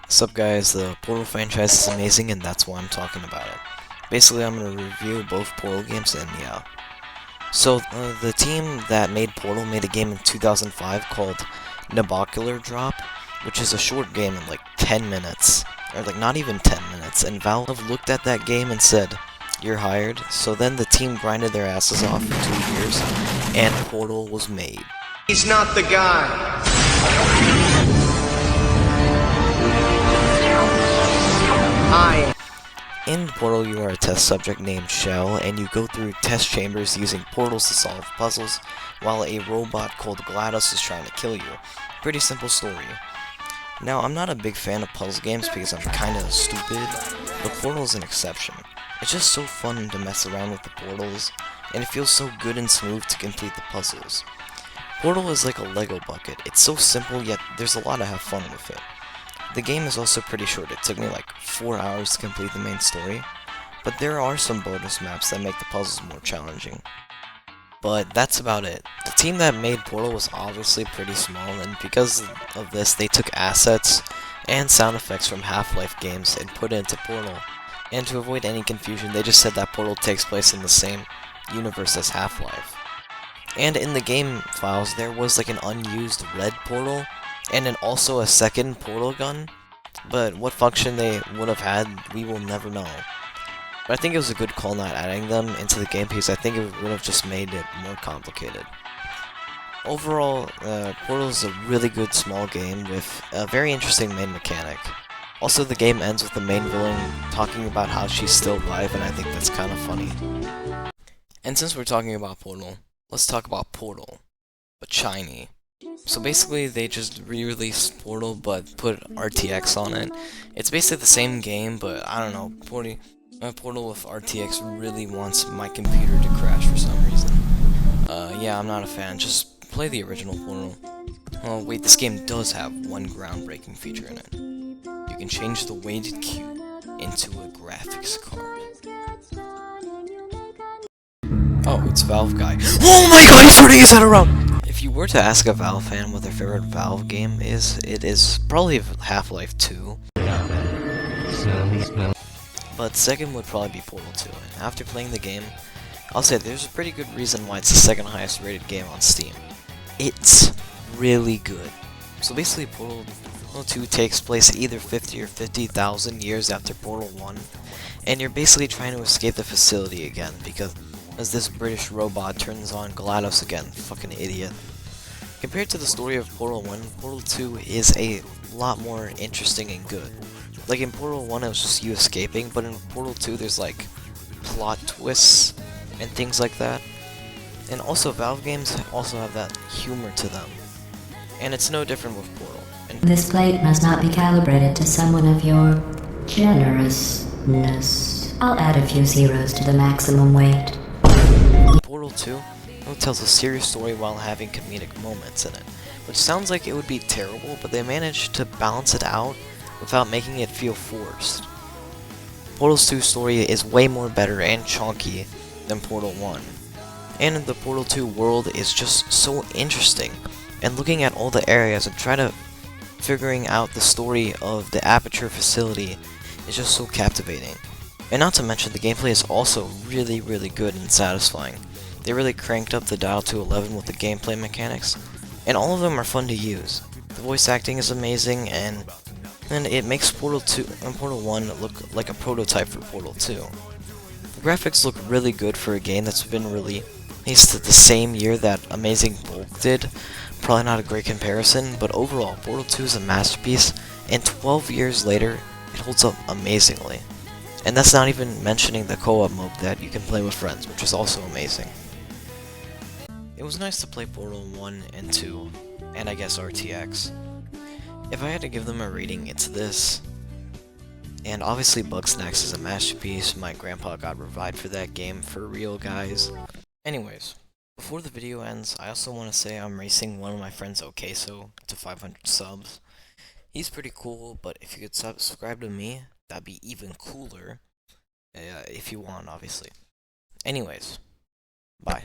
What's up guys, the Portal franchise is amazing and that's why I'm talking about it. Basically I'm going to review both Portal games and yeah. So the team that made Portal made a game in 2005 called Nabocular Drop, which is a short game in like 10 minutes, or like not even 10 minutes, and Valve looked at that game and said, "You're hired." So then the team grinded their asses off for 2 years and Portal was made. He's not the guy. I. In Portal, you are a test subject named Shell, and you go through test chambers using portals to solve puzzles, while a robot called GLaDOS is trying to kill you. Pretty simple story. Now, I'm not a big fan of puzzle games because I'm kinda stupid, but Portal is an exception. It's just so fun to mess around with the portals, and it feels so good and smooth to complete the puzzles. Portal is like a Lego bucket. It's so simple, yet there's a lot to have fun with it. The game is also pretty short. It took me like 4 hours to complete the main story, but there are some bonus maps that make the puzzles more challenging. But that's about it. The team that made Portal was obviously pretty small, and because of this, they took assets and sound effects from Half-Life games and put it into Portal. And to avoid any confusion, they just said that Portal takes place in the same universe as Half-Life. And in the game files, there was like an unused red portal, and then also a second portal gun, but what function they would have had, we will never know. But I think it was a good call not adding them into the game because I think it would have just made it more complicated. Overall, Portal is a really good small game with a very interesting main mechanic. Also, the game ends with the main villain talking about how she's still alive, and I think that's kind of funny. And since we're talking about Portal, let's talk about Portal, but shiny. So basically, they just re-released Portal, but put RTX on it. It's basically the same game, but I don't know. Portal with RTX really wants my computer to crash for some reason. Yeah, I'm not a fan. Just play the original Portal. Oh wait, this game does have one groundbreaking feature in it. You can change the weighted cube into a graphics card. Oh, it's Valve Guy. Oh my god, he's turning his head around! If you were to ask a Valve fan what their favorite Valve game is, it is probably Half-Life 2. But second would probably be Portal 2. And after playing the game, I'll say there's a pretty good reason why it's the second highest rated game on Steam. It's really good. So basically Portal 2 takes place either 50 or 50,000 years after Portal 1, and you're basically trying to escape the facility again because as this British robot turns on GLaDOS again. Fucking idiot. Compared to the story of Portal 1, Portal 2 is a lot more interesting and good. Like in Portal 1 it was just you escaping, but in Portal 2 there's like plot twists and things like that. And also Valve games also have that humor to them. And it's no different with Portal. And this plate must not be calibrated to someone of your generousness. I'll add a few zeros to the maximum weight. Portal 2 tells a serious story while having comedic moments in it, which sounds like it would be terrible, but they managed to balance it out without making it feel forced. Portal 2's story is way more better and chunky than Portal 1, and the Portal 2 world is just so interesting, and looking at all the areas and trying to figuring out the story of the Aperture facility is just so captivating. And not to mention, the gameplay is also really good and satisfying. They really cranked up the dial to 11 with the gameplay mechanics, and all of them are fun to use. The voice acting is amazing, and it makes Portal 2 and Portal 1 look like a prototype for Portal 2. The graphics look really good for a game that's been released the same year that Amazing Bulk did. Probably not a great comparison, but overall, Portal 2 is a masterpiece, and 12 years later, it holds up amazingly. And that's not even mentioning the co-op mode that you can play with friends, which is also amazing. It was nice to play Portal 1 and 2, and I guess RTX. If I had to give them a rating, it's this. And obviously Bugsnax is a masterpiece. My grandpa got revived for that game, for real guys. Anyways, before the video ends, I also want to say I'm racing one of my friends Okeso to 500 subs. He's pretty cool, but if you could subscribe to me, that'd be even cooler. If you want, obviously. Anyways, bye.